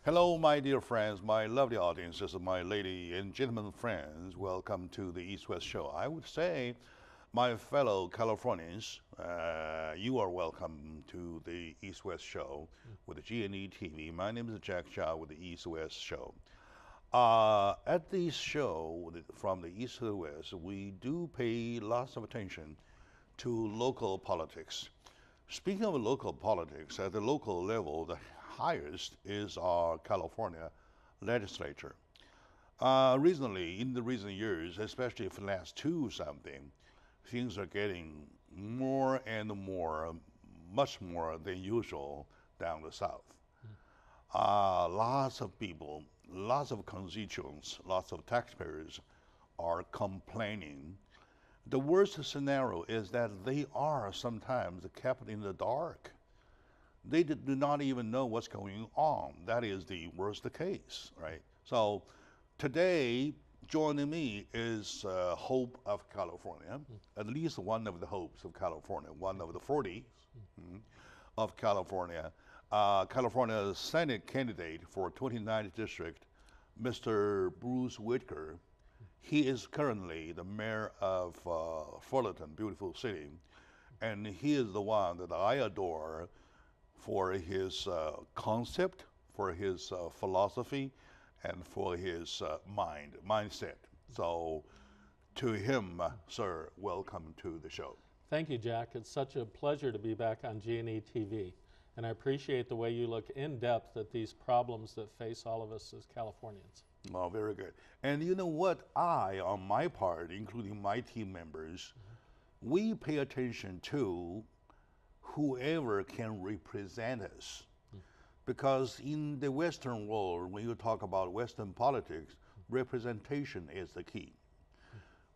Hello, my dear friends, my lovely audience. This is my lady and gentlemen friends. Welcome to the East West Show. I would say, my fellow Californians, you are welcome to the East West Show with the G&E TV. My name is Jack Chow with the East West Show. At this show, from the East to the West, we do pay lots of attention to local politics. Speaking of local politics, at the local level, the highest is our California legislature. Recently, in the recent years, especially for the last two something, things are getting more and more, much more than usual down the south. Lots of people, lots of constituents, lots of taxpayers are complaining. The worst scenario is that they are sometimes kept in the dark. They do not even know what's going on. That is the worst case, right? So today, joining me is Hope of California, at least one of the hopes of California, one of the 40 of California. California's Senate candidate for 29th District, Mr. Bruce Whitaker. He is currently the mayor of Fullerton, beautiful city, and he is the one that I adore for his concept, for his philosophy, and for his mindset. So, to him, sir, welcome to the show. Thank you, Jack. It's such a pleasure to be back on G&E TV. And I appreciate the way you look in depth at these problems that face all of us as Californians. Oh, very good. And you know what? I, on my part, including my team members, we pay attention to whoever can represent us. Because in the Western world, when you talk about Western politics, representation is the key.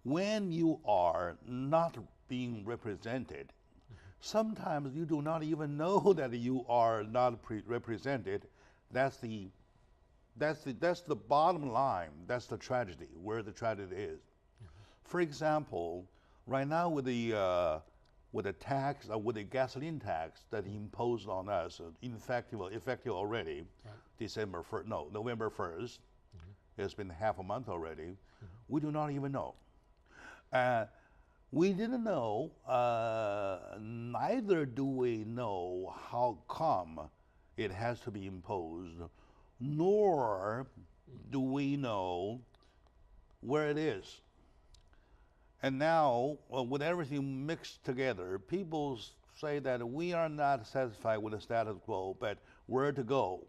When you are not being represented, sometimes you do not even know that you are not represented. That's the bottom line. That's the tragedy, where the tragedy is. For example, right now with the tax, with the gasoline tax that he imposed on us, effective already, December 1st, no, November 1st. It's been half a month already. We do not even know. We didn't know, neither do we know how come it has to be imposed, nor do we know where it is. And now, with everything mixed together, people say that we are not satisfied with the status quo, but where to go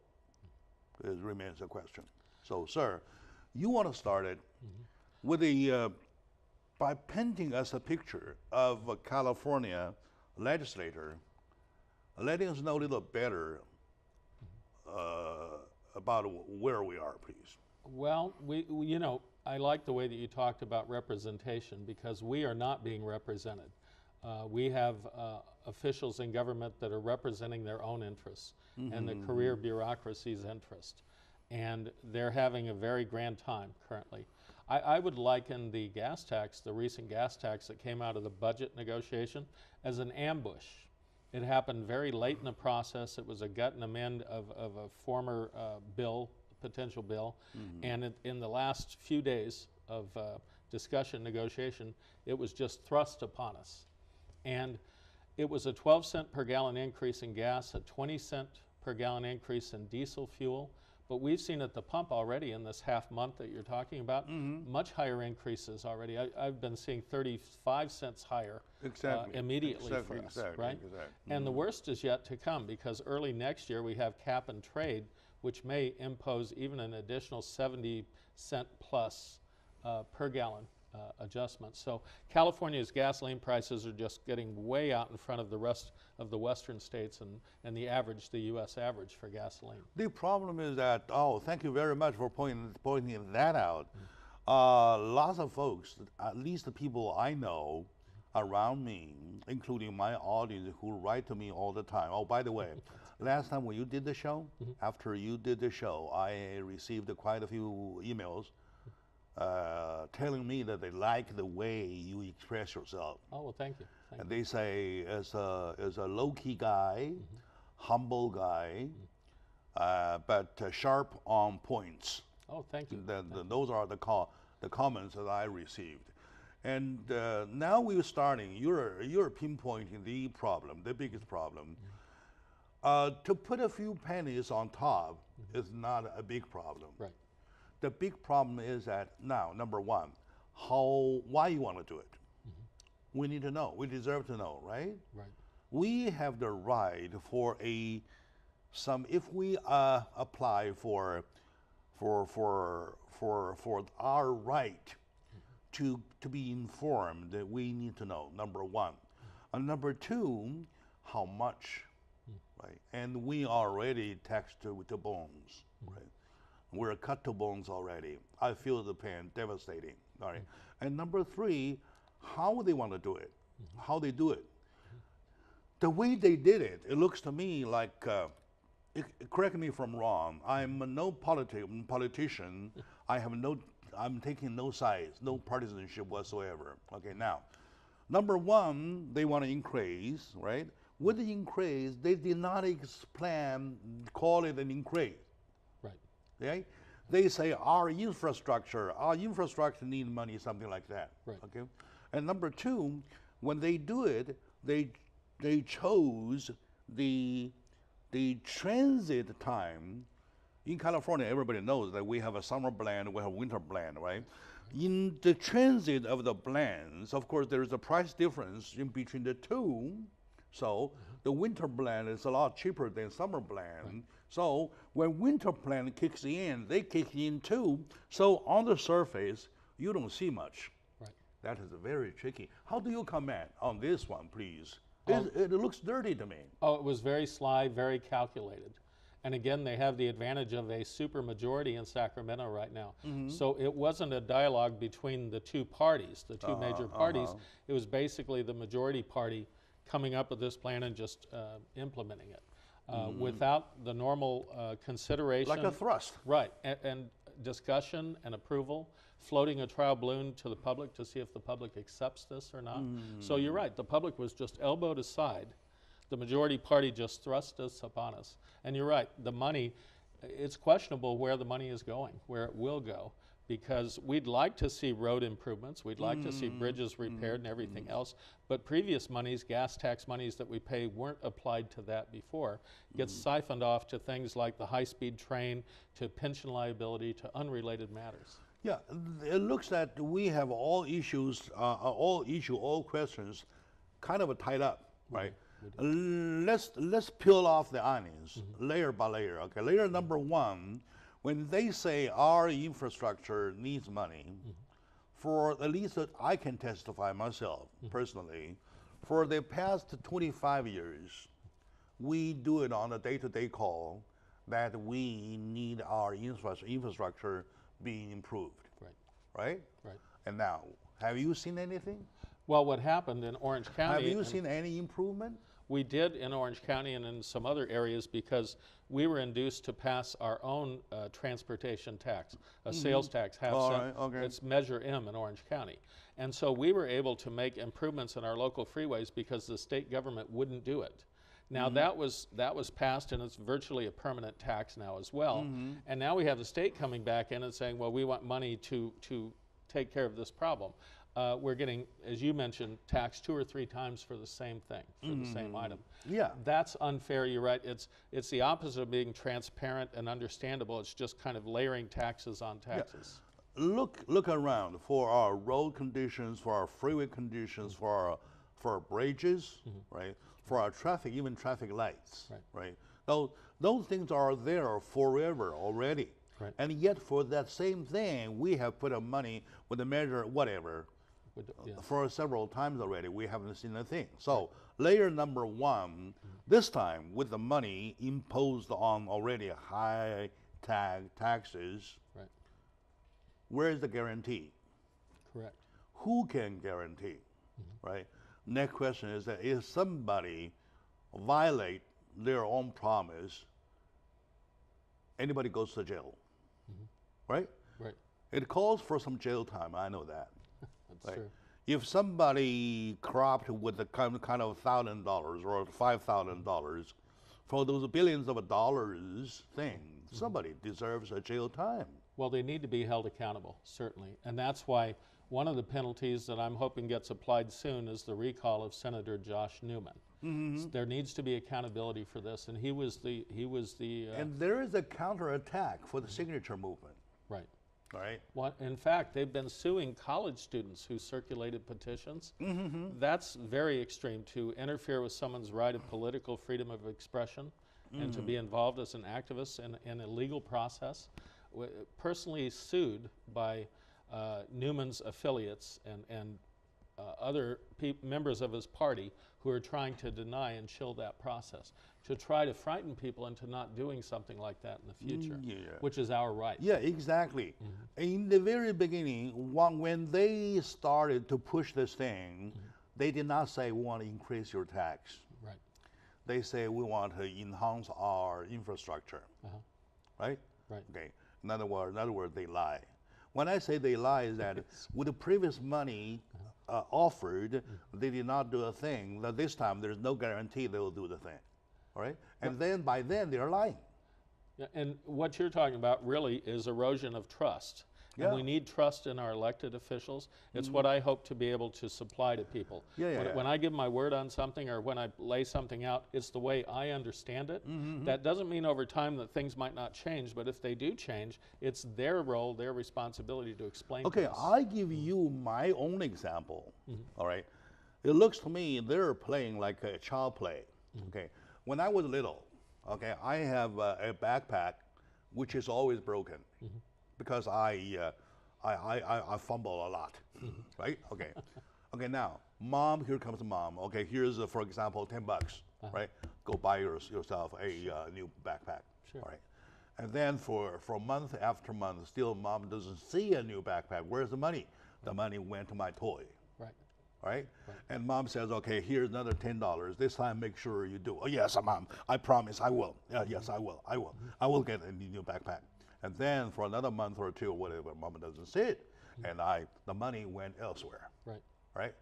remains a question. So, sir, you want to start it with by painting us a picture of a California legislator, letting us know a little better about where we are, please. Well, you know, I like the way that you talked about representation because we are not being represented. We have officials in government that are representing their own interests and the career bureaucracy's interest. And they're having a very grand time currently. I would liken the gas tax, the recent gas tax that came out of the budget negotiation, as an ambush. It happened very late in the process. It was a gut and amend of a former bill, potential bill, and in the last few days of discussion, negotiation, it was just thrust upon us. And it was a 12-cent per gallon increase in gas, a 20-cent per gallon increase in diesel fuel, but we've seen at the pump already in this half month that you're talking about, much higher increases already. I've been seeing 35 cents higher immediately for us, right? And the worst is yet to come because early next year we have cap and trade, which may impose even an additional 70-cent plus per gallon adjustment. So California's gasoline prices are just getting way out in front of the rest of the western states and the average, the U.S. average for gasoline. The problem is that, thank you very much for pointing that out. Lots of folks, at least the people I know around me, including my audience who write to me all the time. Oh, by the way, last time when you did the show, after you did the show, I received quite a few emails telling me that they like the way you express yourself. Oh, well, thank you. And they say, as a low-key guy, humble guy, but sharp on points. Oh, thank you. Those are the comments that I received. And now we're starting, you're pinpointing the problem, the biggest problem. To put a few pennies on top is not a big problem. Right. The big problem is that now, number one, why you want to do it. We need to know. We deserve to know, right? Right. We have the right for if we apply for our right to be informed, that we need to know, number one. And number two, how much, right? And we already taxed to bones, right? We're cut to bones already. I feel the pain, devastating, all right? And number three, how they want to do it, how they do it. The way they did it, it looks to me like, correct me if I'm wrong, I'm no politician, I'm taking no sides, no partisanship whatsoever. Okay, now, number one, they want to increase, right? With the increase, they did not call it an increase. Right. Okay? They say our infrastructure needs money, something like that. Right. Okay? And number two, when they do it, they chose the transit time. In California, everybody knows that we have a summer blend, we have a winter blend, right? In the transit of the blends, of course, there is a price difference in between the two. So the winter blend is a lot cheaper than summer blend. Right. So when winter blend kicks in, they kick in too. So on the surface, you don't see much. Right. That is very tricky. How do you comment on this one, please? It looks dirty to me. Oh, it was very sly, very calculated. And again, they have the advantage of a supermajority in Sacramento right now. So it wasn't a dialogue between the two parties, the two major parties. It was basically the majority party coming up with this plan and just implementing it without the normal consideration. Like a thrust. Right, and discussion and approval, floating a trial balloon to the public to see if the public accepts this or not. So you're right, the public was just elbowed aside. The majority party just thrust this upon us. And you're right, the money, it's questionable where the money is going, where it will go, because we'd like to see road improvements, we'd like to see bridges repaired and everything else, but previous monies, gas tax monies that we pay weren't applied to that before. It gets siphoned off to things like the high-speed train, to pension liability, to unrelated matters. Yeah, it looks that we have all questions kind of tied up, right? Let's peel off the onions layer by layer. Okay, layer number one, when they say our infrastructure needs money, for at least that I can testify myself personally, for the past 25 years, we do it on a day-to-day call that we need our infrastructure being improved. Right. Right? Right. And now, have you seen anything? Well, what happened in Orange County... Have you seen any improvement? We did in Orange County and in some other areas because we were induced to pass our own transportation tax, a sales tax, half cent. Right, okay. It's Measure M in Orange County. And so we were able to make improvements in our local freeways because the state government wouldn't do it. Now that was passed, and it's virtually a permanent tax now as well. And now we have the state coming back in and saying, well, we want money to take care of this problem. We're getting, as you mentioned, taxed 2 or 3 times for the same thing, for the same item. Yeah. That's unfair, you're right. It's the opposite of being transparent and understandable. It's just kind of layering taxes on taxes. Yeah. Look around for our road conditions, for our freeway conditions, for our bridges, right? For our traffic, even traffic lights, right? Those things are there forever already. Right. And yet for that same thing, we have put up money with a measure, whatever, for several times already. We haven't seen a thing. So layer number one, this time with the money imposed on already high taxes, where is the guarantee? Correct. Who can guarantee, right? Next question is that if somebody violate their own promise, anybody goes to jail, right? Right. It calls for some jail time, I know that. That's true. If somebody cropped with the kind of $1,000 or $5,000, for those billions of dollars thing, somebody deserves a jail time. Well, they need to be held accountable, certainly. And that's why one of the penalties that I'm hoping gets applied soon is the recall of Senator Josh Newman. There needs to be accountability for this, and he was the And there is a counterattack for the signature movement, right. right? What, in fact, they've been suing college students who circulated petitions. That's very extreme, to interfere with someone's right of political freedom of expression and to be involved as an activist in a legal process. Personally sued by Newman's affiliates and other members of his party who are trying to deny and chill that process, to try to frighten people into not doing something like that in the future, which is our right. Yeah, exactly. In the very beginning, when they started to push this thing, they did not say we want to increase your tax. Right. They say we want to enhance our infrastructure, right? Right. Okay. In other words, they lie. When I say they lie, is that with the previous money offered, they did not do a thing. Now this time, there's no guarantee they will do the thing, all right? And then by then, they're lying. Yeah, and what you're talking about really is erosion of trust. Yeah. And we need trust in our elected officials. It's what I hope to be able to supply to people. When I give my word on something or when I lay something out, it's the way I understand it. That doesn't mean over time that things might not change, but if they do change, it's their role, their responsibility to explain Okay, to us. I give you my own example, all right? It looks to me they're playing like a child play, okay? When I was little, okay, I have a backpack which is always broken. Because I fumble a lot, right? Okay, okay. Now, mom, here comes mom. Okay, here's for example, $10, right? Go buy yourself a new backpack, Sure. all right? And then for month after month, still mom doesn't see a new backpack. Where's the money? The money went to my toy, Right. right? And mom says, okay, here's another $10. This time, make sure you do. Oh yes, mom, I promise I will. Yes, I will. I will get a new backpack. And then for another month or two or whatever, mama doesn't see it, and the money went elsewhere, Right. right?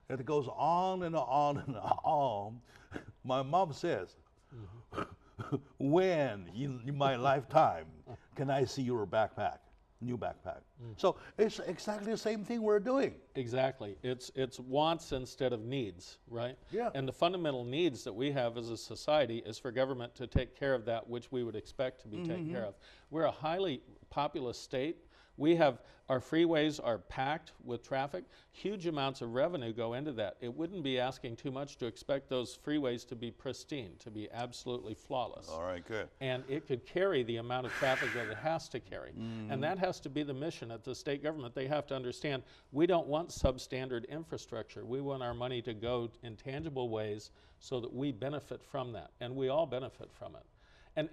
It goes on and on and on. My mom says, when in my lifetime can I see your backpack, new backpack? So it's exactly the same thing we're doing. Exactly. It's wants instead of needs, right? Yeah. And the fundamental needs that we have as a society is for government to take care of that which we would expect to be taken care of. We're a highly populous state. We have, our freeways are packed with traffic. Huge amounts of revenue go into that. It wouldn't be asking too much to expect those freeways to be pristine, to be absolutely flawless. All right, good. And it could carry the amount of traffic that it has to carry. And that has to be the mission at the state government. They have to understand we don't want substandard infrastructure. We want our money to go in tangible ways so that we benefit from that, and we all benefit from it.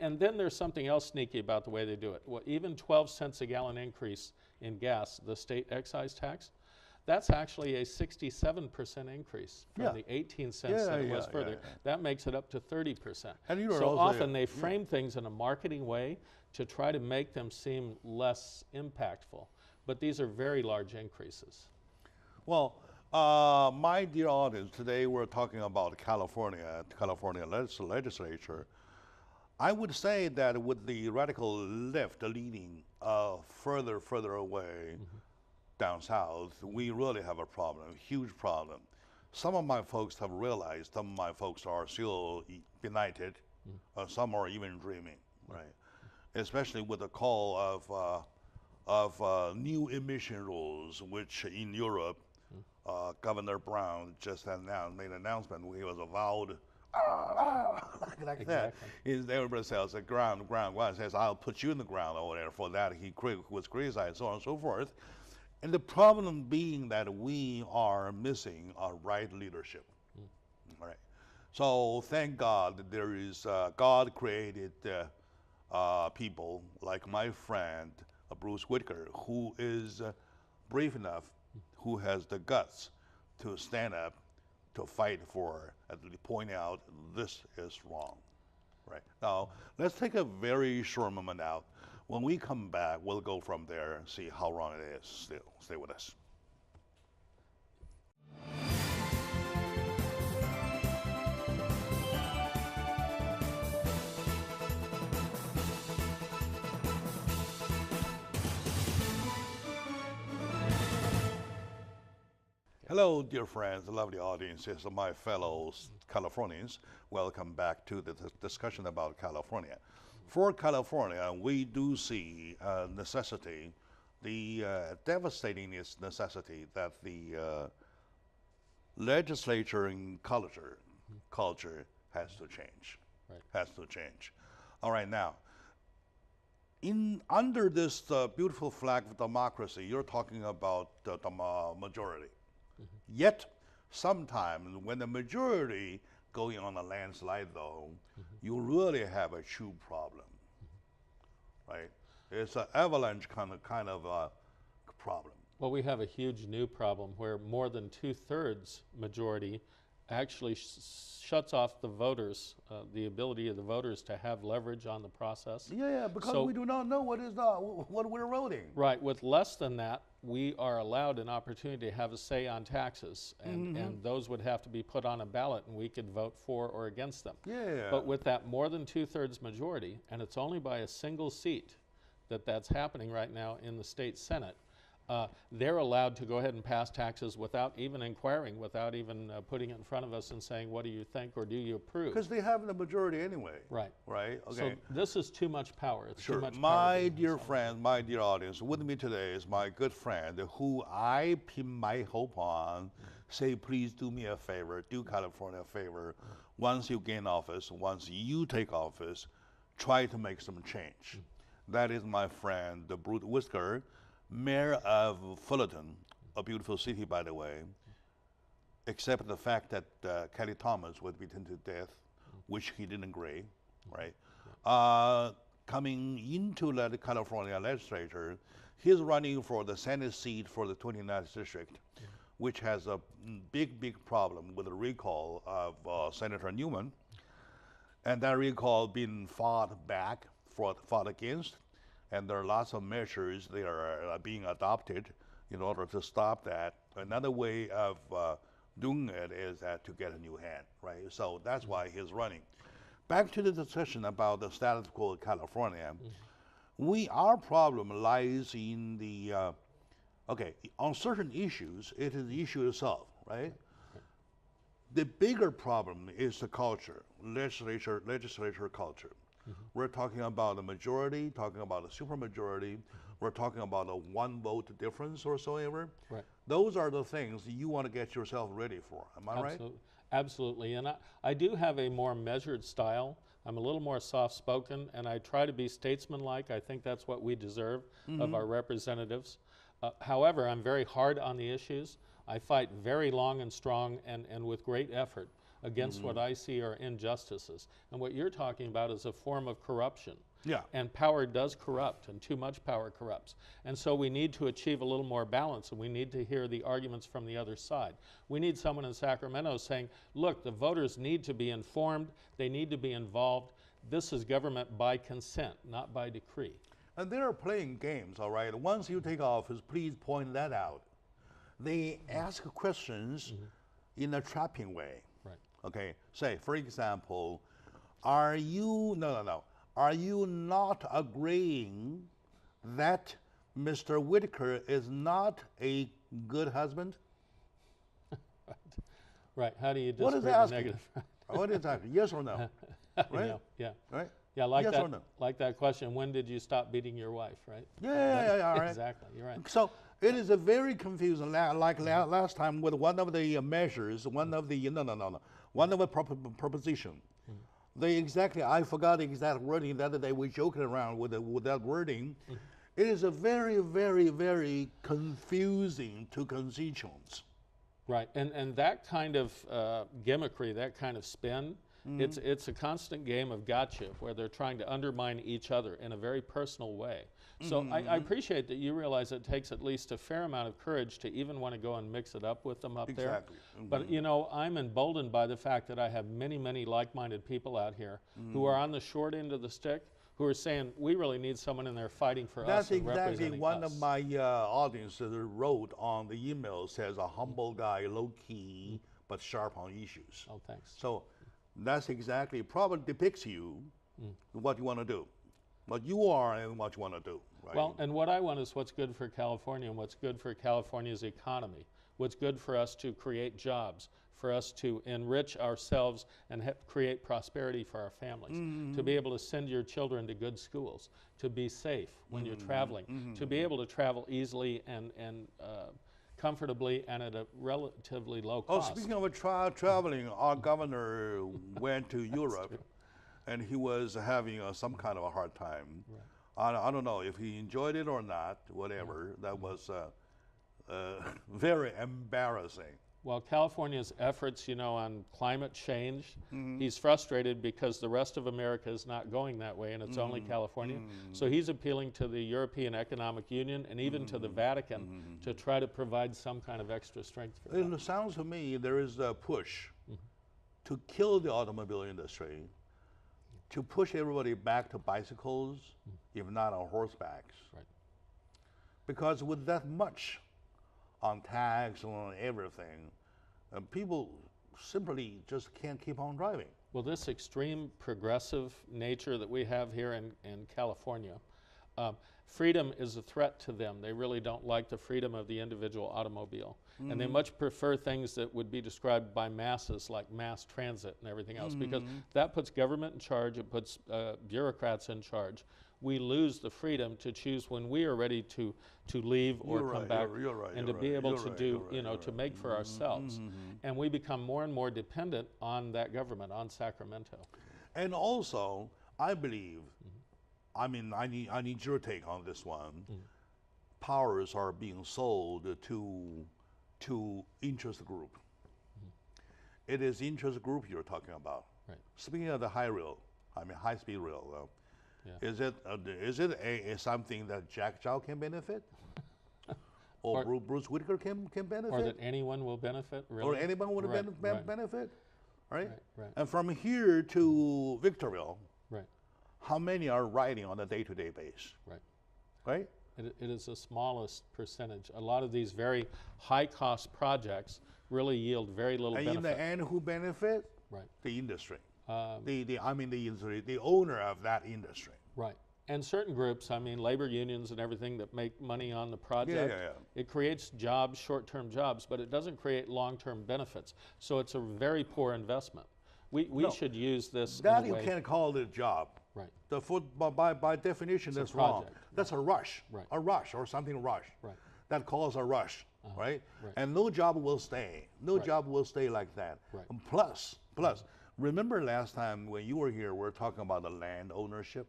And then there's something else sneaky about the way they do it. Well, even 12 cents a gallon increase in gas, the state excise tax, that's actually a 67% increase from the 18 cents that it was further. That makes it up to 30%. And you know, so also, often they frame things in a marketing way to try to make them seem less impactful. But these are very large increases. Well, my dear audience, today we're talking about California legislature. I would say that with the radical left leading further away down south, we really have a problem, a huge problem. Some of my folks have realized, some of my folks are still benighted, some are even dreaming, right? Especially with the call of new emission rules, which in Europe, Governor Brown just made an announcement. He was avowed like that. Everybody says the ground. Says I'll put you in the ground over there. For that he was criticized, so on and so forth. And the problem being that we are missing a right leadership. All right. So thank God that there is God created people like my friend Bruce Whitaker, who is brave enough, who has the guts to stand up, to fight for, to point out this is wrong. Right. Now, let's take a very short moment out. When we come back, we'll go from there and see how wrong it is still. Stay with us. Hello, dear friends, lovely audiences, my fellow Californians. Welcome back to the discussion about California. For California, we do see necessity, the devastating necessity that the legislature and culture has to change. Right. Has to change. All right, now, under this beautiful flag of democracy, you're talking about the majority. Yet, sometimes when the majority going on a landslide, though, you really have a true problem, right? It's an avalanche kind of problem. Well, we have a huge new problem where more than 2/3 majority actually shuts off the voters, the ability of the voters to have leverage on the process. Yeah, because we do not know what we're voting. Right. With less than that, we are allowed an opportunity to have a say on taxes, and those would have to be put on a ballot, and we could vote for or against them. Yeah. But with that more than 2/3 majority, and it's only by a single seat that's happening right now in the state Senate, they're allowed to go ahead and pass taxes without even inquiring, without even putting it in front of us and saying, what do you think or do you approve? Because they have the majority anyway. Right. Right? Okay. So this is too much power. It's Sure. too much power. My dear friend, my dear audience, with me today is my good friend who I pin my hope on. Say, please do me a favor, do California a favor. Once you gain office, once you take office, try to make some change. That is my friend, the Brute Whisker, Mayor of Fullerton, a beautiful city, by the way, except the fact that Kelly Thomas was beaten to death, which he didn't agree, right? Coming into the California legislature, he's running for the Senate seat for the 29th district, which has a big problem with the recall of Senator Newman, and that recall being fought against. And there are lots of measures that are being adopted in order to stop that. Another way of doing it is to get a new hand, right? So that's why he's running. Back to the discussion about the status quo of California. Our problem lies in the, on certain issues, it is the issue itself, right? The bigger problem is the culture, legislature culture. We're talking about a majority, talking about a supermajority. We're talking about a one vote difference or so ever. Right. Those are the things you want to get yourself ready for. Am I right? Absolutely. And I do have a more measured style. I'm a little more soft-spoken, and I try to be statesmanlike. I think that's what we deserve of our representatives. However, I'm very hard on the issues. I fight very long and strong and with great effort against what I see are injustices. And what you're talking about is a form of corruption. Yeah. And power does corrupt, and too much power corrupts. And so we need to achieve a little more balance, and we need to hear the arguments from the other side. We need someone in Sacramento saying, look, the voters need to be informed, they need to be involved. This is government by consent, not by decree. And they're playing games, all right? Once you take office, please point that out. They ask questions in a trapping way. Right. Okay, say, for example, are you not agreeing that Mr. Whitaker is not a good husband? Right. How do you What is disprove the asking? negative? What is that? Yes or no? Right? Yeah. Right? Yeah, like Yes that. or no? Like that question. When did you stop beating your wife? Right. Yeah, all right. Exactly. You're right. So it is a very confusing, like last time with one of the measures, one of the proposition. I forgot the exact wording the other day. We joking around with that wording. It is a very, very, very confusing to constituents. Right, and that kind of gimmickry, that kind of spin, it's a constant game of gotcha where they're trying to undermine each other in a very personal way. So I appreciate that you realize it takes at least a fair amount of courage to even want to go and mix it up with them up there. But you know, I'm emboldened by the fact that I have many, many like-minded people out here who are on the short end of the stick, who are saying, we really need someone in there fighting for us and representing us. That's exactly one of my audiences wrote on the email, says a humble guy, low-key, but sharp on issues. Oh, thanks. So that's exactly, probably depicts you, what you want to do, what you are and what you want to do. Right? Well, and what I want is what's good for California and what's good for California's economy. what's good for us to create jobs, for us to enrich ourselves and create prosperity for our families, to be able to send your children to good schools, to be safe when you're traveling, to be able to travel easily and comfortably and at a relatively low cost. Oh, speaking of traveling, our governor went to Europe, and he was having some kind of a hard time. Right. I don't know if he enjoyed it or not, whatever. That was very embarrassing. Well, California's efforts, on climate change, he's frustrated because the rest of America is not going that way, and it's only California. So he's appealing to the European Economic Union and even to the Vatican to try to provide some kind of extra strength for that. It sounds to me there is a push to kill the automobile industry, to push everybody back to bicycles, if not on horsebacks. Right. Because with that much on tax, on everything, people simply just can't keep on driving. Well, this extreme progressive nature that we have here in California, freedom is a threat to them. They really don't like the freedom of the individual automobile. And they much prefer things that would be described by masses, like mass transit and everything else, because that puts government in charge, it puts bureaucrats in charge. We lose the freedom to choose when we are ready to leave or come back, and to be able to do, to make for ourselves. And we become more and more dependent on that government, on Sacramento. And also, I believe, I mean, I need your take on this one. Powers are being sold to interest group. It is interest group you're talking about. Right. Speaking of the high-speed rail, Yeah. Is it something that Jack Chow can benefit, or Bruce Whitaker can benefit, or that anyone will benefit, really? Or anyone would Right. benefit, right? Right. And from here to Victorville, Right. how many are riding on a day-to-day basis? Right. Right. It is the smallest percentage. A lot of these very high-cost projects really yield very little And benefit. in the end, who benefit? Right. The industry. The industry, the owner of that industry. Right. And certain groups, labor unions and everything that make money on the project, it creates jobs, short-term jobs, but it doesn't create long-term benefits. So it's a very poor investment. We should use this That in a you way. can't call it a job. Right. By definition, It's a that's wrong. project. That's a rush. Right. A rush or something rush. Right. That calls a rush, right? Right. And no job will stay. No Right. job will stay like that. Right. And plus, remember last time when you were here, we were talking about the land ownership,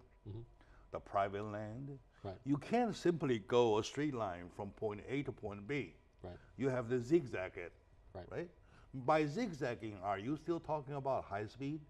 the private land. Right. You can't simply go a straight line from point A to point B. Right. You have to zigzag it, Right. right? By zigzagging, are you still talking about high speed?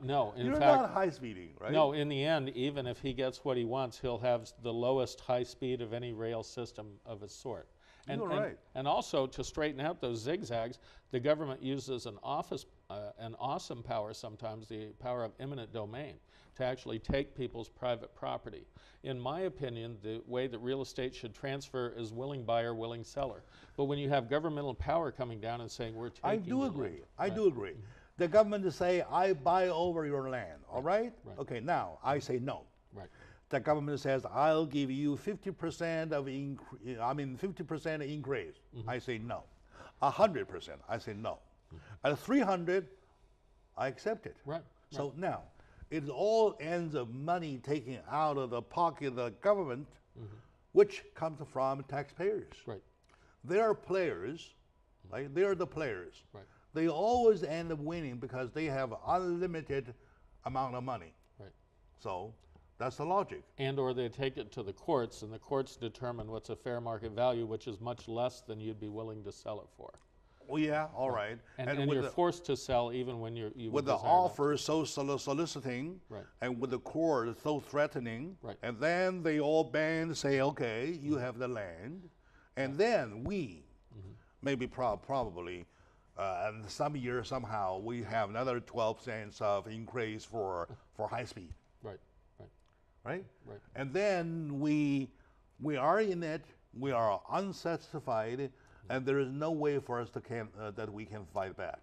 No, in You're fact, not high speeding, right? no, in the end, even if he gets what he wants, he'll have the lowest high speed of any rail system of its sort. And, You're right. And also, to straighten out those zigzags, the government uses an awesome power sometimes, the power of eminent domain, to actually take people's private property. In my opinion, the way that real estate should transfer is willing buyer, willing seller. But when you have governmental power coming down and saying, we're taking I do your agree. land, I right. do agree. The government to say, I buy over your land, all right? Right. Okay, now I say no. Right. The government says, I'll give you 50% of 50% increase. I say no. 100%, I say no. At 300, I accept it. Right. So now, it all ends of money taken out of the pocket of the government, which comes from taxpayers. Right. They are players, right? They are the players. Right. They always end up winning because they have unlimited amount of money. Right. So that's the logic. And or they take it to the courts, and the courts determine what's a fair market value, which is much less than you'd be willing to sell it for. Well, yeah, all right. And you're forced to sell even when you with the offer so soliciting, Right. and with the court so threatening, Right. and then they all band say, okay, you have the land, and then we, maybe probably, and some year somehow we have another 12 cents of increase for high speed, Right. Right. right? Right. And then we are in it. We are unsatisfied, and there is no way for us to that we can fight back.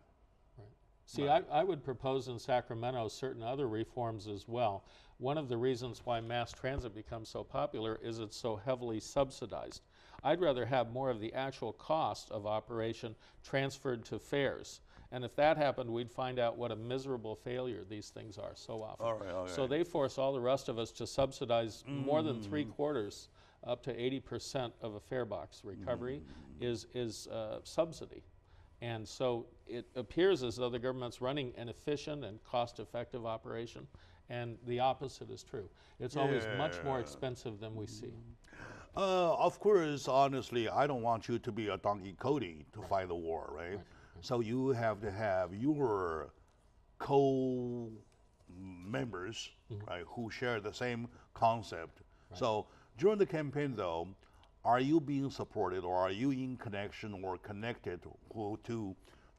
See, I would propose in Sacramento certain other reforms as well. One of the reasons why mass transit becomes so popular is it's so heavily subsidized. I'd rather have more of the actual cost of operation transferred to fares. And if that happened, we'd find out what a miserable failure these things are so often. All right, okay. So they force all the rest of us to subsidize more than 3/4, up to 80% of a fare box recovery is subsidy. And so it appears as though the government's running an efficient and cost-effective operation, and the opposite is true. It's always much more expensive than we see. Of course, honestly, I don't want you to be a donkey Cody to fight the war, right? So you have to have your co-members, right, who share the same concept. So during the campaign, though, are you being supported, or are you in connection or connected to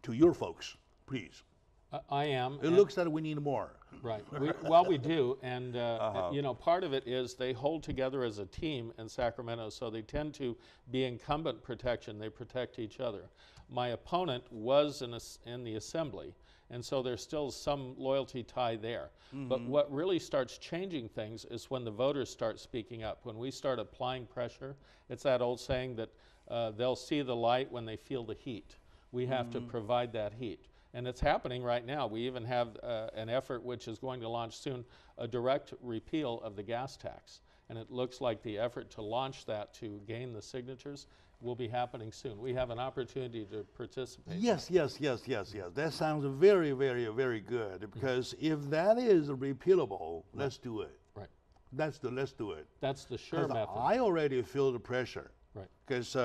your folks, please? I am. It looks that we need more. Right. We do. And, you know, part of it is they hold together as a team in Sacramento, so they tend to be incumbent protection. They protect each other. My opponent was in the assembly, and so there's still some loyalty tie there. But what really starts changing things is when the voters start speaking up, when we start applying pressure. It's that old saying that they'll see the light when they feel the heat. We have to provide that heat. And it's happening right now. We even have an effort which is going to launch soon, a direct repeal of the gas tax. And it looks like the effort to launch that to gain the signatures will be happening soon. We have an opportunity to participate. Yes. That sounds very, very, very good, because if that is repealable, let's do it. Right. Let's do it. That's the sure method. I already feel the pressure. Right. Because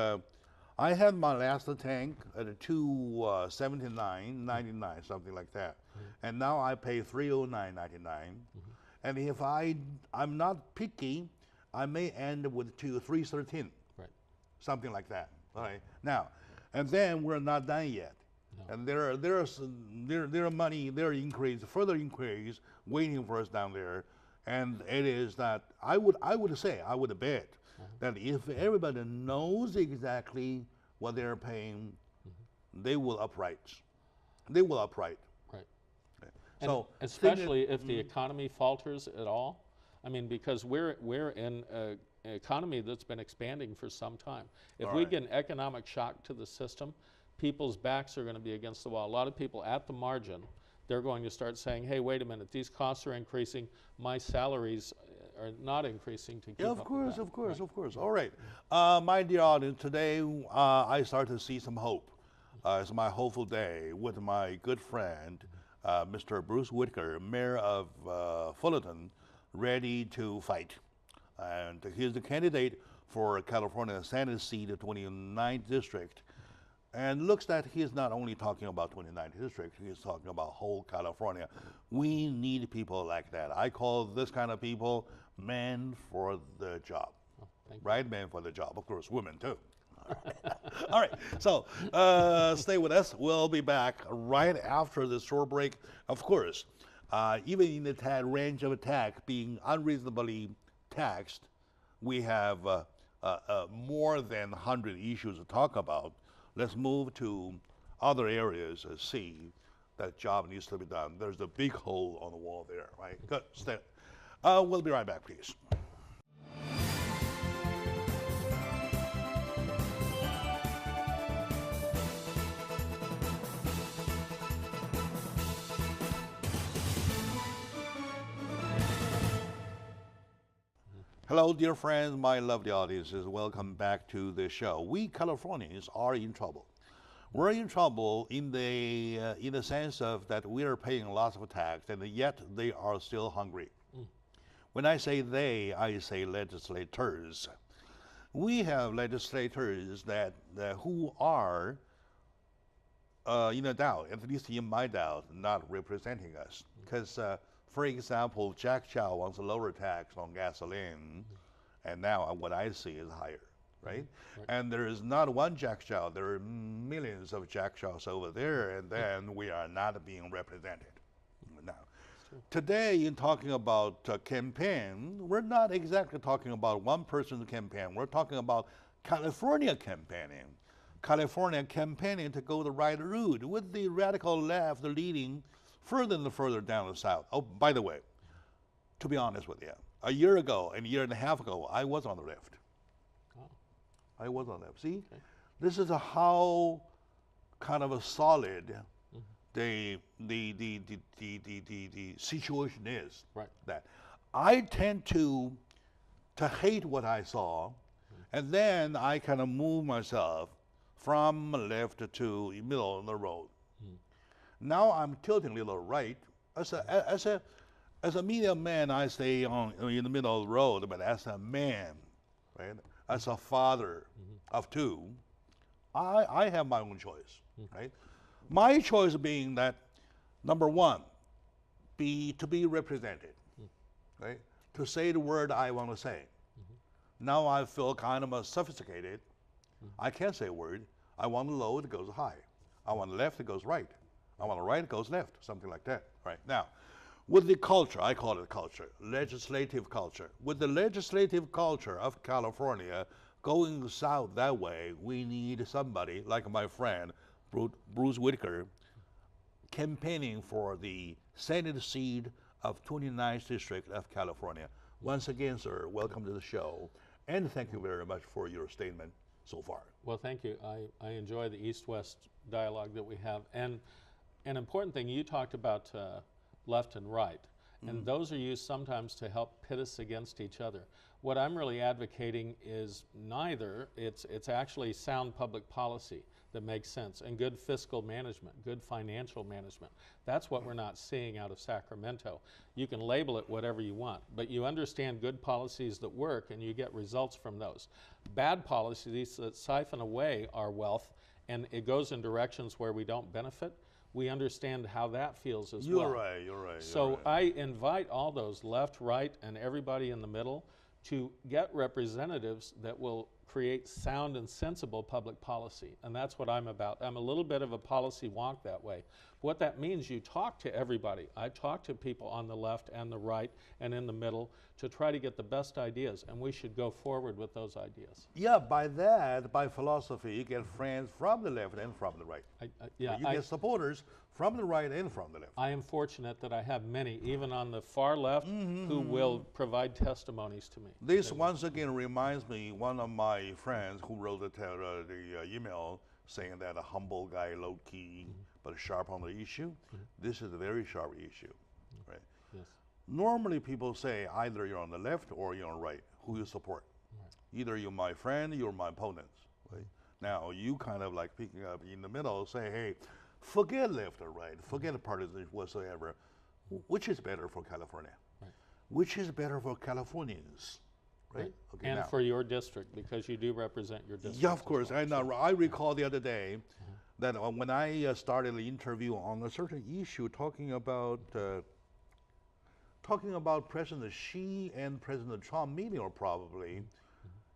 I had my last tank at a 279.99, something like that, and now I pay 309.99. And if I'm not picky, I may end with 313. Right. Something like that. All right. Now, and then we're not done yet. No. And there are further inquiries waiting for us down there, and it is that I would bet that if everybody knows exactly what they're paying, they will up rates. They will up rate. Right. Okay. And So especially if the economy falters at all. I mean, because we're in an economy that's been expanding for some time. If we get an economic shock to the system, people's backs are going to be against the wall. A lot of people at the margin, they're going to start saying, hey, wait a minute, these costs are increasing, my salaries are not increasing to keep up with that. Of course. All right. My dear audience, today I start to see some hope. It's my hopeful day with my good friend, Mr. Bruce Whitaker, mayor of Fullerton, ready to fight. And he's the candidate for California Senate seat, the 29th district. And looks that he's not only talking about 29th district, he's talking about whole California. We need people like that. I call this kind of people men for the job. Oh, right? Men for the job. Of course, women too. All right. So stay with us. We'll be back right after this short break. Of course, even in the range of attack being unreasonably taxed, we have more than 100 issues to talk about. Let's move to other areas and see that job needs to be done. There's a big hole on the wall there, right? Good. Stay. We'll be right back, please. Hello, dear friends, my lovely audiences. Welcome back to the show. We Californians are in trouble. We're in trouble in the sense of that we are paying lots of tax, and yet they are still hungry. When I say they, I say legislators. We have legislators that who are, in a doubt, at least in my doubt, not representing us. Because, for example, Jack Chow wants a lower tax on gasoline, and now what I see is higher, right? And there is not one Jack Chow, there are millions of Jack Chows over there, and then we are not being represented. Now, today, in talking about campaign, we're not exactly talking about one person's campaign. We're talking about California campaigning. California campaigning to go the right route, with the radical left leading further and further down the south. Oh, by the way, to be honest with you, a year ago and a year and a half ago, I was on the left. I was on the left. See, this is how kind of a solid the situation is. Right. That I tend to hate what I saw, and then I kind of move myself from left to middle of the road. Now I'm tilting a little right. As a medium man, I stay in the middle of the road, but as a man, right, as a father of two, I have my own choice, right? My choice being that, number one, to be represented, right? To say the word I want to say. Now I feel kind of sophisticated. I can't say a word. I want a low, it goes high. I want a left, it goes right. I want a right, it goes left, something like that. Right. Now, with the culture, I call it culture, legislative culture. With the legislative culture of California going south that way, we need somebody like my friend Bruce Whitaker campaigning for the Senate seat of 29th District of California. Once again, sir, welcome to the show, and thank you very much for your statement so far. Well, thank you. I enjoy the East-West dialogue that we have. And an important thing, you talked about left and right, and those are used sometimes to help pit us against each other. What I'm really advocating is neither. It's actually sound public policy that makes sense, and good fiscal management, good financial management. That's what we're not seeing out of Sacramento. You can label it whatever you want, but you understand good policies that work and you get results from those. Bad policies that siphon away our wealth and it goes in directions where we don't benefit, we understand how that feels as well. You're right. So I invite all those left, right, and everybody in the middle to get representatives that will create sound and sensible public policy. And that's what I'm about. I'm a little bit of a policy wonk that way. What that means, you talk to everybody. I talk to people on the left and the right and in the middle to try to get the best ideas, and we should go forward with those ideas. Yeah, by philosophy, you get friends from the left and from the right. You get supporters from the right and from the left. I am fortunate that I have many, even on the far left, who will provide testimonies to me. This once again reminds me, one of my friends who wrote the email saying that a humble guy, low-key, but sharp on the issue. This is a very sharp issue, right? Yes. Normally people say either you're on the left or you're on the right, who you support. Either you're my friend, you're my opponent, right? Now you kind of like picking up in the middle, say, hey, forget left or right, forget partisan whatsoever. Which is better for California? Right. Which is better for Californians? Right? Okay, and now, for your district, because you do represent your district. yeah, of course. Well. I recall the other day that when I started the interview on a certain issue talking about President Xi and President Trump meeting, or probably,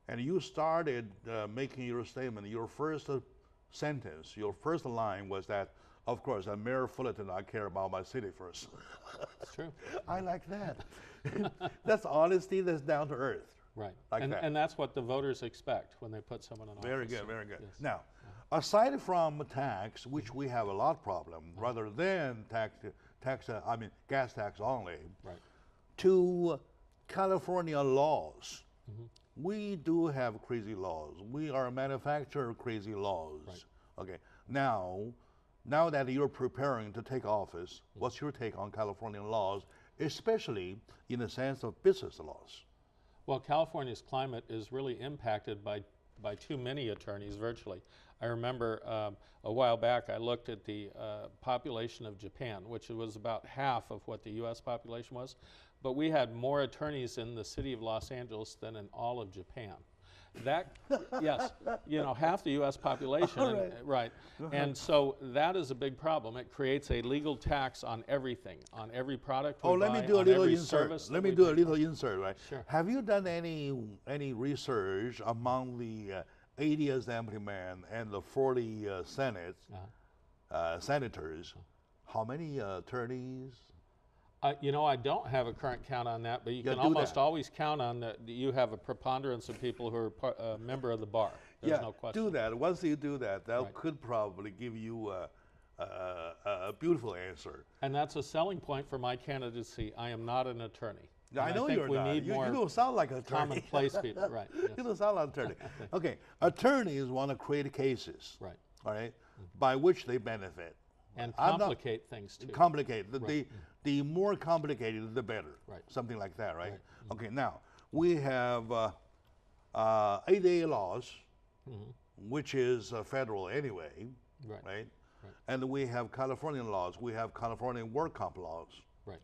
and you started making your statement. Your first sentence, your first line was that, of course, I'm Mayor Fullerton, I care about my city first. It's true. I like that. That's honesty, that's down to earth. Right. Like that. And that's what the voters expect when they put someone in office. Very good, very good. Yes. Now, aside from tax, which we have a lot problem, rather than gas tax only, Right. to California laws. We do have crazy laws. We are a manufacturer of crazy laws. Right. Okay. Now that you're preparing to take office, what's your take on California laws, especially in the sense of business laws? Well, California's climate is really impacted by too many attorneys virtually. I remember a while back I looked at the population of Japan, which was about half of what the U.S. population was, but we had more attorneys in the city of Los Angeles than in all of Japan. That, yes, half the U.S. population, right. And so that is a big problem. It creates a legal tax on everything, on every product we buy, let me do a on little every insert. service. Let me do a little insert, right? Sure. Have you done any research among the 80 assemblymen and the 40 senators? How many attorneys? I don't have a current count on that, but you can almost always count on that you have a preponderance of people who are a member of the bar. There's no question. Do that. Once you do that, that could probably give you a beautiful answer. And that's a selling point for my candidacy. I am not an attorney. I And know think you're we not. need You more don't sound like an attorney. commonplace people. Right. Yes. You don't sound like an attorney. Okay, attorneys want to create cases, Right. all right, by which they benefit. And I'm not- complicate things too. Complicated. The more complicated, the better. Right. Something like that, right? Right. Okay, now, we have ADA laws, which is federal anyway, Right. right? And we have Californian laws. We have California work comp laws. Right.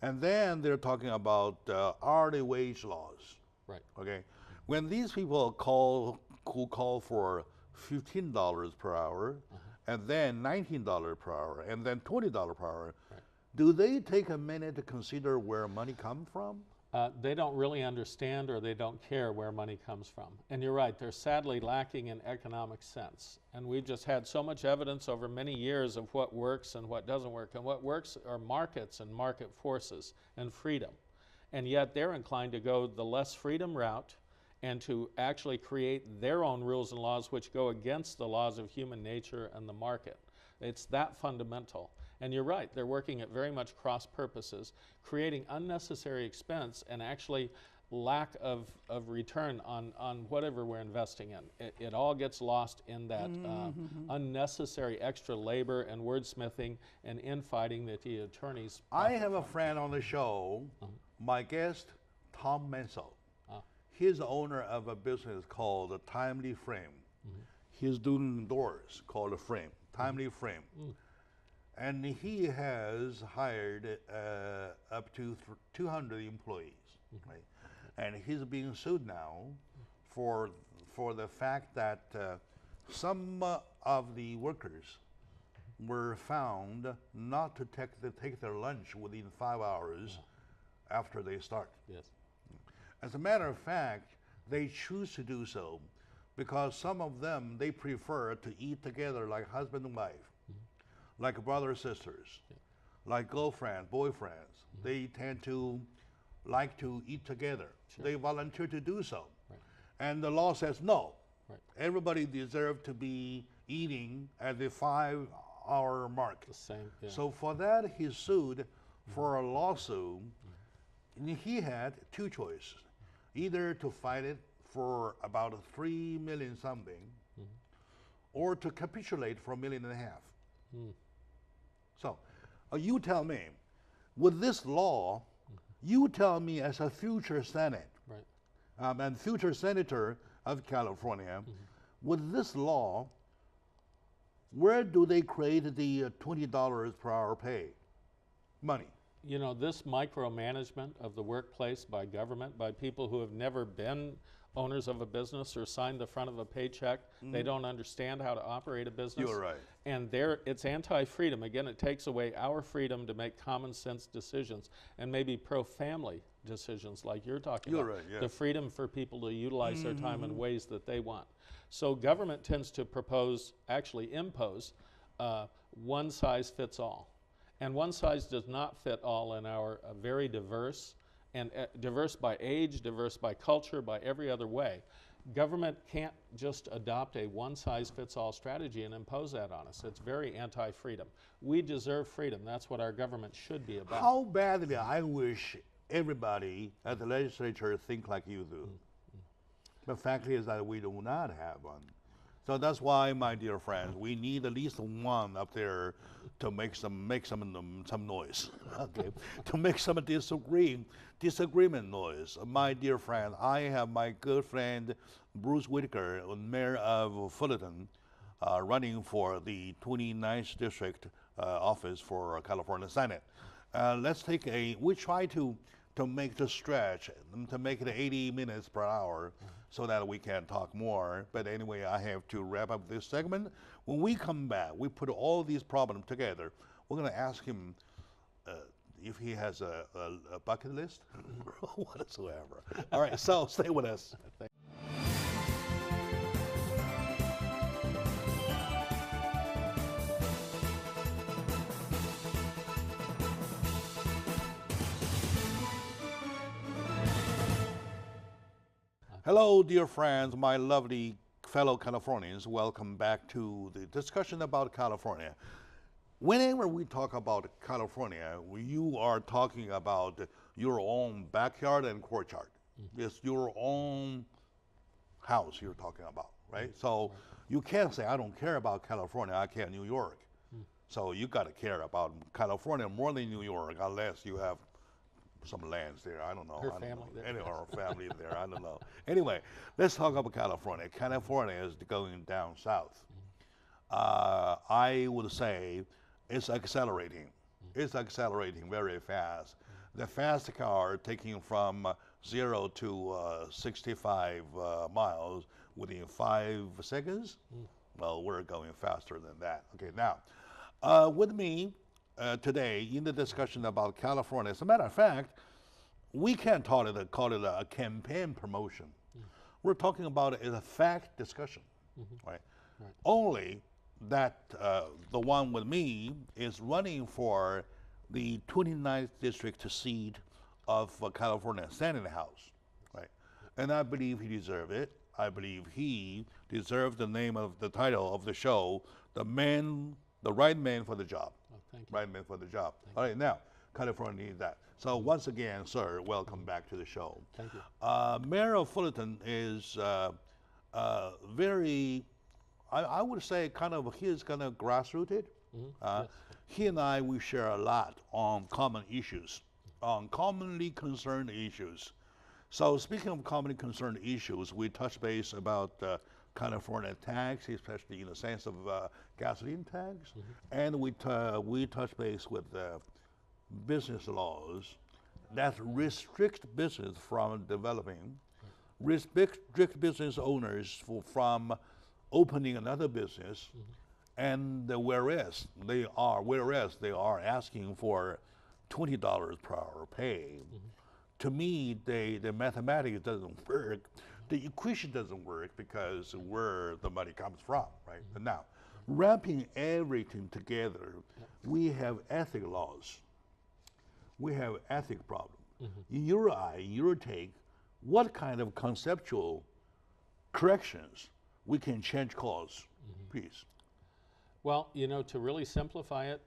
And then they're talking about hourly wage laws. Right. Okay, when these people who call for $15 per hour, and then $19 per hour, and then $20 per hour, do they take a minute to consider where money comes from? They don't really understand, or they don't care where money comes from. And you're right, they're sadly lacking in economic sense. And we've just had so much evidence over many years of what works and what doesn't work. And what works are markets and market forces and freedom. And yet they're inclined to go the less freedom route and to actually create their own rules and laws which go against the laws of human nature and the market. It's that fundamental. And you're right, they're working at very much cross purposes, creating unnecessary expense and actually lack of return on whatever we're investing in. It all gets lost in that unnecessary extra labor and wordsmithing and infighting that the attorneys. I have a friend on the show, my guest, Tom Mansell. He's the owner of a business called Timely Frame. He's doing doors called a Frame, Timely Frame. And he has hired up to 200 employees, right? And he's being sued now for the fact that some of the workers were found not to take their lunch within 5 hours after they start. Yes. As a matter of fact, they choose to do so because some of them, they prefer to eat together like husband and wife, like brothers, sisters, like girlfriends, boyfriends. They tend to like to eat together. They volunteer to do so. And the law says no. Everybody deserves to be eating at the 5-hour mark. The same. Yeah. So for that, he sued for a lawsuit. And he had two choices: either to fight it for about $3 million something, or to capitulate for $1.5 million. So, you tell me, with this law, you tell me as a future Senate and future Senator of California, with this law, where do they create the $20 per hour pay money? You know, this micromanagement of the workplace by government, by people who have never been owners of a business or signed the front of a paycheck, they don't understand how to operate a business. You're right. And it's anti-freedom. Again, it takes away our freedom to make common sense decisions and maybe pro-family decisions like you're talking about. You're right, yeah. The freedom for people to utilize their time in ways that they want. So government tends to actually impose one size fits all. And one size does not fit all in our very diverse, and diverse by age, diverse by culture, by every other way. Government can't just adopt a one-size-fits-all strategy and impose that on us. It's very anti-freedom. We deserve freedom. That's what our government should be about. How badly I wish everybody at the legislature think like you do. The fact is that we do not have one. So that's why, my dear friends, we need at least one up there to make some noise, okay? To make some disagreement noise. My dear friend, I have my good friend Bruce Whitaker, mayor of Fullerton, running for the 29th district office for California Senate. We try to make the stretch, to make it 80 minutes per hour so that we can talk more. But anyway, I have to wrap up this segment. When we come back, we put all these problems together. We're going to ask him if he has a bucket list whatsoever. All right, so stay with us. Hello, dear friends, my lovely fellow Californians. Welcome back to the discussion about California. Whenever we talk about California, you are talking about your own backyard and courtyard. It's your own house you're talking about, right? So you can't say, I don't care about California, I care New York. So you got to care about California more than New York, unless you have some lands there. I don't know. Her I don't family know. there. Anyway, or family there. I don't know. Anyway, let's talk about California. California is going down south. I would say it's accelerating. It's accelerating very fast. The fast car taking from 0 to 65 miles within 5 seconds. Well, we're going faster than that. Okay, now, with me today in the discussion about California, as a matter of fact, we can't call it a campaign promotion. We're talking about it as a fact discussion, right? Only that the one with me is running for the 29th district seat of California Senate House, right? And I believe he deserves it. I believe he deserves the name of the title of the show, the right man for the job. Oh, thank you. Right man for the job. All right, now, California needs that. So once again, sir, welcome back to the show. Thank you. Mayor of Fullerton is very, I would say, he's kind of grassrooted. Yes. He and I, we share a lot on common issues, on commonly concerned issues. So speaking of commonly concerned issues, we touch base about California tax, especially in the sense of gasoline tax, and we touch base with business laws that restrict business from developing, restrict business owners from opening another business, and whereas they are asking for $20 per hour pay. To me, the mathematics doesn't work. The equation doesn't work because where the money comes from, right? And now, wrapping everything together, we have ethic laws. We have ethic problems. In your eye, in your take, what kind of conceptual corrections we can change course, please? Well, you know, to really simplify it,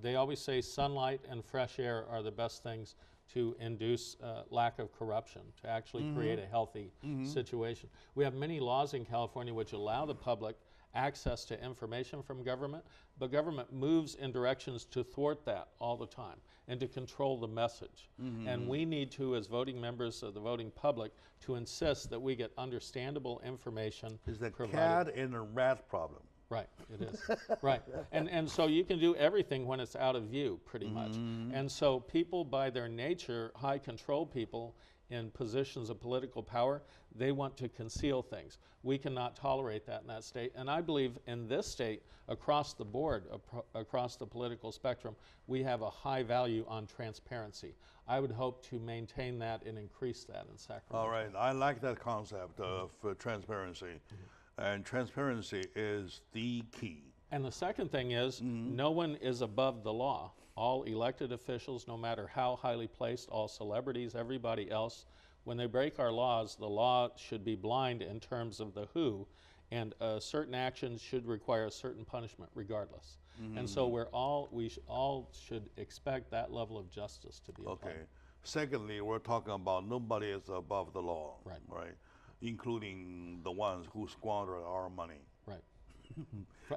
they always say sunlight and fresh air are the best things to induce lack of corruption, to actually create a healthy situation. We have many laws in California which allow the public access to information from government, but government moves in directions to thwart that all the time and to control the message. And we need to, as voting members of the voting public, to insist that we get understandable information It's the provided. cat and the rat problem. Right, it is. Right. And so you can do everything when it's out of view, pretty much. And so people, by their nature, high control people in positions of political power, they want to conceal things. We cannot tolerate that in that state. And I believe in this state, across the board, across the political spectrum, we have a high value on transparency. I would hope to maintain that and increase that in Sacramento. All right, I like that concept of transparency. And transparency is the key. And the second thing is, no one is above the law. All elected officials, no matter how highly placed, all celebrities, everybody else, when they break our laws, the law should be blind in terms of the who, and certain actions should require a certain punishment regardless. And so we all should expect that level of justice to be applied. Okay. Secondly, we're talking about nobody is above the law. Right. Including the ones who squander our money. Right.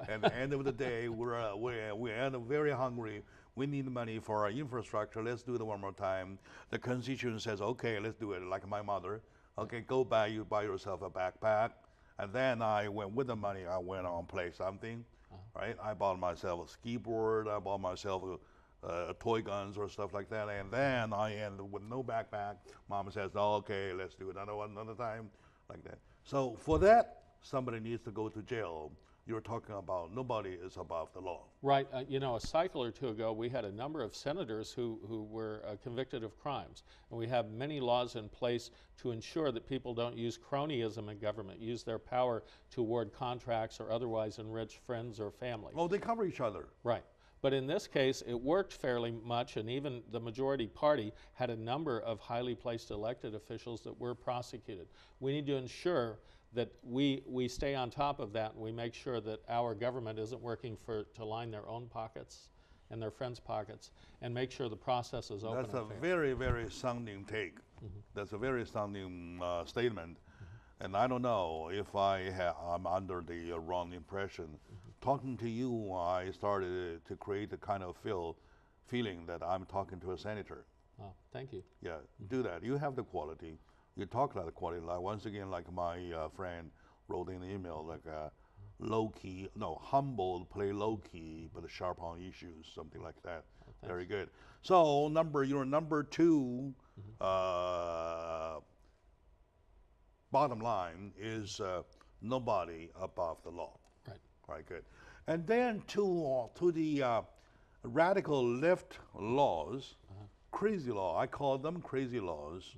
At the end of the day, we're very hungry. We need money for our infrastructure. Let's do it one more time. The Constitution says, okay, let's do it. Like my mother, okay, go buy yourself a backpack. And then I went with the money. I went on play something, right? I bought myself a ski board. I bought myself toy guns or stuff like that. And then I end with no backpack. Mom says, oh, okay, let's do it another time, like that. So for that, somebody needs to go to jail. You're talking about nobody is above the law. Right. You know, a cycle or two ago, we had a number of senators who were convicted of crimes. And we have many laws in place to ensure that people don't use cronyism in government, use their power to award contracts or otherwise enrich friends or family. Oh, they cover each other. Right. But in this case, it worked fairly much, and even the majority party had a number of highly placed elected officials that were prosecuted. We need to ensure that we stay on top of that, and we make sure that our government isn't working to line their own pockets in their friends' pockets and make sure the process is open That's and a fair. very, very sounding take. That's a very sounding statement. And I don't know if I'm under the wrong impression. Talking to you, I started to create the kind of feeling that I'm talking to a senator. Oh, thank you. Yeah, do that. You have the quality. You talk about the quality. Like once again, like my friend wrote in the email, like low key, no, humble, play low key, but sharp on issues, something like that. Oh, Very good. So your number two bottom line is nobody above the law. Right. Right. Good. And then to the radical left laws, crazy law. I call them crazy laws,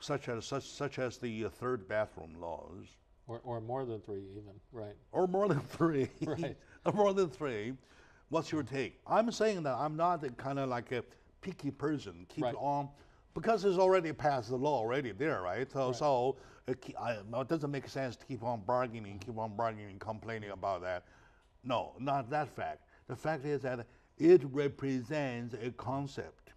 such as the third bathroom laws. Or more than 3 even, right. Or more than 3. Right. Or more than 3. What's your take? I'm saying that I'm not kind of like a picky person. Keep Right. on, because it's already passed the law already there, right? So it doesn't make sense to keep on bargaining, complaining about that. No, not that fact. The fact is that it represents a concept,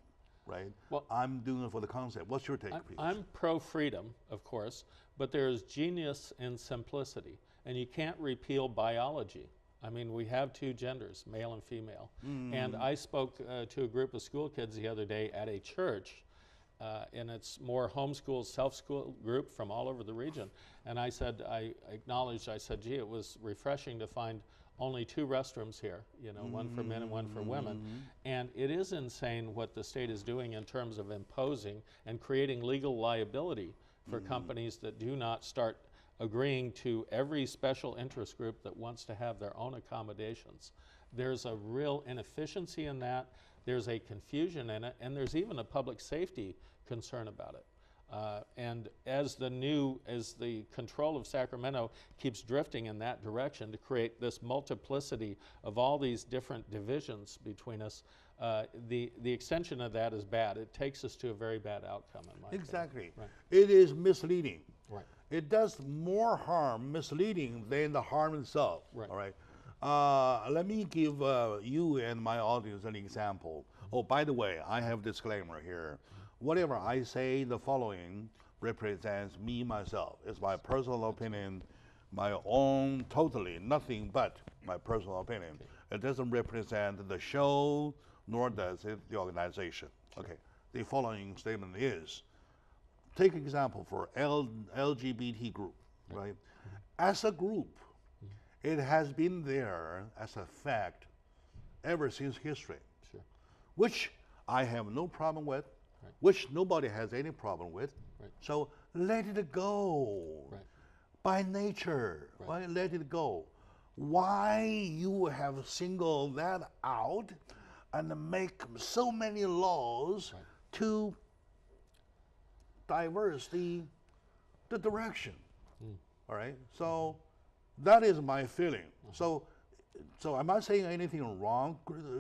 right? Well, I'm doing it for the concept. What's your take, please? I'm pro-freedom, of course, but there's genius in simplicity, and you can't repeal biology. I mean, we have 2 genders, male and female. And I spoke to a group of school kids the other day at a church, and it's more homeschool, self-school group from all over the region. And I said, I said, gee, it was refreshing to find only 2 restrooms here, you know, one for men and one for women. And it is insane what the state is doing in terms of imposing and creating legal liability for companies that do not start agreeing to every special interest group that wants to have their own accommodations. There's a real inefficiency in that, there's a confusion in it, and there's even a public safety concern about it. And as the control of Sacramento keeps drifting in that direction to create this multiplicity of all these different divisions between us, the extension of that is bad. It takes us to a very bad outcome, in my opinion. Exactly. Right. It is misleading. Right. It does more harm, misleading, than the harm itself. Right. All right. Let me give you and my audience an example. Oh, by the way, I have a disclaimer here. Whatever I say, the following represents me, myself. It's my personal opinion, my own, totally, nothing but my personal opinion. It doesn't represent the show, nor does it the organization. Okay. The following statement is, take example for LGBT group, right? As a group, it has been there as a fact ever since history, Sure. which I have no problem with, Right. which nobody has any problem with. Right. So let it go. Right. By nature, Right. right? Let it go. Why you have singled that out and make so many laws Right. to diverse the direction? All right. So that is my feeling. So am I saying anything wrong?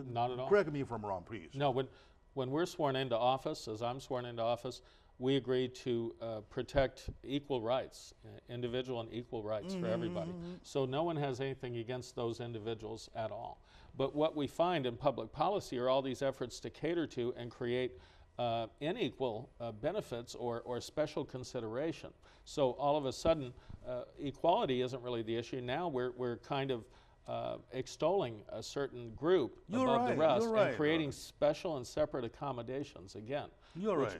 Not at all. Correct me if I'm wrong, please. No, when we're sworn into office, as I'm sworn into office, we agree to protect equal rights, individual and equal rights for everybody. So no one has anything against those individuals at all. But what we find in public policy are all these efforts to cater to and create unequal benefits or special consideration. So all of a sudden, equality isn't really the issue. Now we're kind of extolling a certain group above the rest and creating special and separate accommodations again.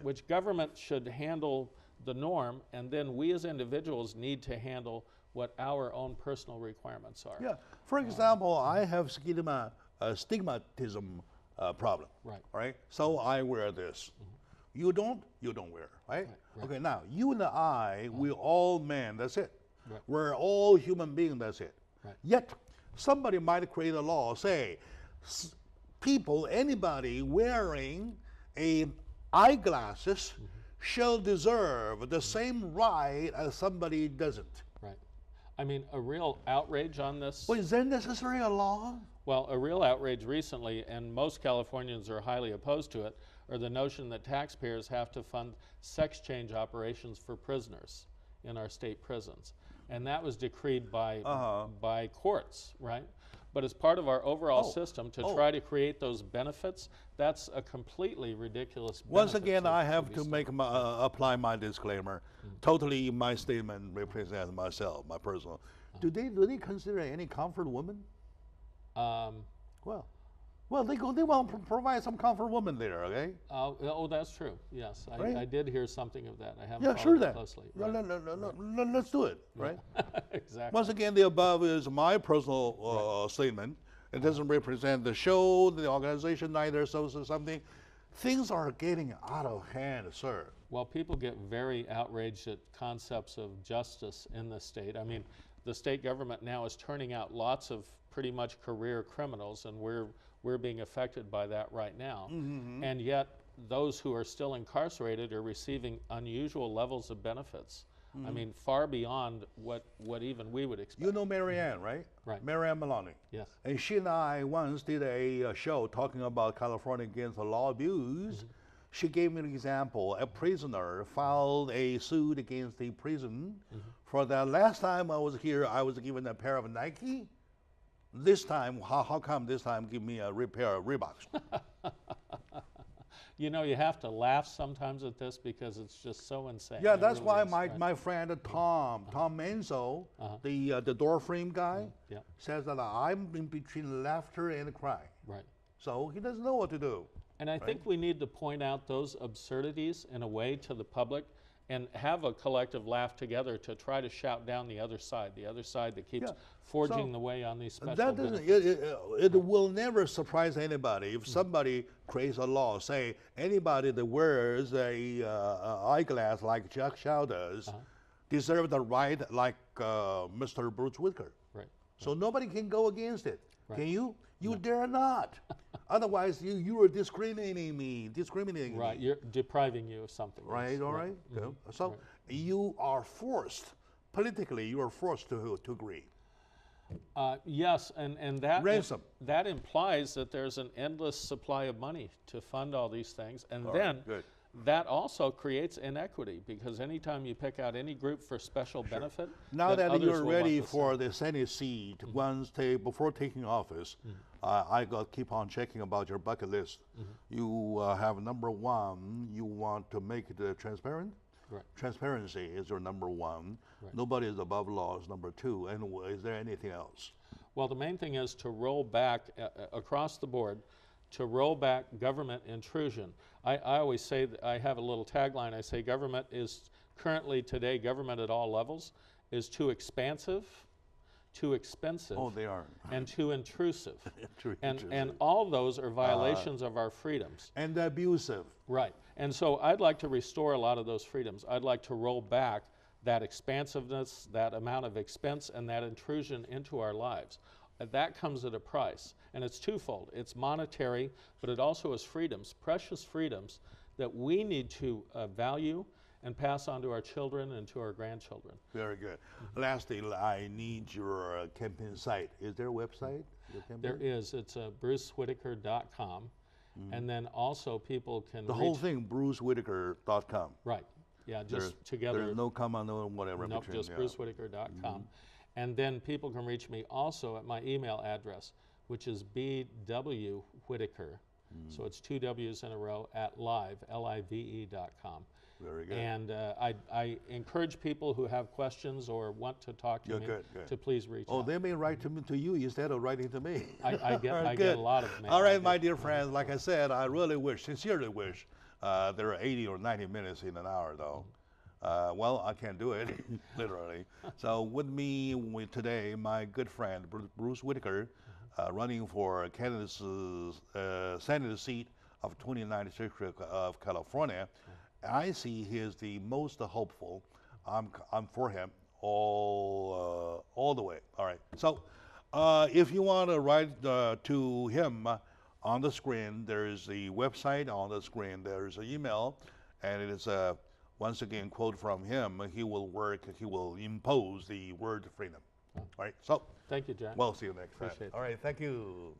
Which government should handle the norm, and then we as individuals need to handle what our own personal requirements are. Yeah. For example, I have stigmatism problem. Right. Right. So I wear this. You don't wear, right? Right. Okay. Now you and I, we're all men. That's it. Right. We're all human beings. That's it. Right. Yet somebody might create a law, say, people, anybody wearing eyeglasses shall deserve the same right as somebody doesn't. Right. I mean, a real outrage on this. Well, is there necessary a law? Well, a real outrage recently, and most Californians are highly opposed to it, are the notion that taxpayers have to fund sex change operations for prisoners in our state prisons. And that was decreed by courts, right? But as part of our overall system to try to create those benefits, that's a completely ridiculous benefit. Once again, I have to make apply my disclaimer. Totally, my statement represents myself, my personal. Do they consider any comfort woman? Well, they want to provide some comfort woman there, okay? Oh, that's true. Yes, Right? I did hear something of that. I haven't Sure followed it then. closely. No, let's do it, right? Exactly. Once again, the above is my personal statement. It doesn't represent the show, the organization, neither, so something. Things are getting out of hand, sir. Well, people get very outraged at concepts of justice in the state. I mean, the state government now is turning out lots of pretty much career criminals, and we're being affected by that right now. And yet, those who are still incarcerated are receiving unusual levels of benefits. I mean, far beyond what even we would expect. You know Marianne, right? Right. Marianne Maloney. Yes. And she and I once did a show talking about California against the law abuse. She gave me an example. A prisoner filed a suit against the prison for the last time I was here, I was given a pair of Nike. This time, how come this time give me a pair of Reeboks? You know, you have to laugh sometimes at this because it's just so insane. Yeah, It that's really why is, right? my friend Tom Menzo, the door frame guy, Yeah. says that I'm in between laughter and cry. Right. So he doesn't know what to do. And I think we need to point out those absurdities in a way to the public and have a collective laugh together to try to shout down the other side that keeps forging the way on these special That doesn't, benefits. it will never surprise anybody if somebody creates a law, say anybody that wears a eyeglass like Jack Chow does deserve the right like Mr. Bruce Whitaker. Right. So nobody can go against it. Right. Can you? You dare not. Otherwise, you are discriminating me. Right, you're depriving you of something. Right, Yes. all right. Yeah. So you are forced, politically, you are forced to agree. Yes, and that Ransom. That implies that there's an endless supply of money to fund all these things, and All then right, good. that also creates inequity because anytime you pick out any group for special benefit, Now then that others you're will want ready the for same. the Senate seat, before taking office, I got keep on checking about your bucket list. You have number one. You want to make it transparent. Right. Transparency is your number one. Right. Nobody is above law is number two. And is there anything else? Well, the main thing is to roll back across the board, to roll back government intrusion. I always say, that I have a little tagline, I say government is currently today, government at all levels is too expansive, too expensive, Oh, they are. and too intrusive. Too And intrusive. all those are violations of our freedoms. And abusive. Right. And so I'd like to restore a lot of those freedoms. I'd like to roll back that expansiveness, that amount of expense, and that intrusion into our lives. That comes at a price, and it's twofold. It's monetary, but it also is freedoms, precious freedoms that we need to value and pass on to our children and to our grandchildren. Very good. Lastly, I need your campaign site. Is there a website? Your campaign? There is. It's brucewhitaker.com, and then also people can The reach, whole thing, brucewhitaker.com. right. Yeah, just together. There's no comma, no whatever. Nope, between, just yeah. brucewhitaker.com. And then people can reach me also at my email address, which is bwwhitaker. So it's 2 W's in a row at live.com. Very good. And I encourage people who have questions or want to talk to me good. to please reach Oh, out. they may write to you instead of writing to me. I get Good. a lot of mail. All I right, get- my dear friends, like I said, I really sincerely wish there are 80 or 90 minutes in an hour, though. Well, I can't do it, literally. So with me today, my good friend, Bruce Whitaker, running for Canada's Senate seat of 29th District of California. I see he is the most hopeful. I'm for him all the way. All right. So if you want to write to him on the screen, there's the website on the screen. There's an email, and it is once again quote from him. He will impose the word freedom. All right. So Thank you, John. we'll see you next time. Appreciate it. All right. Thank you.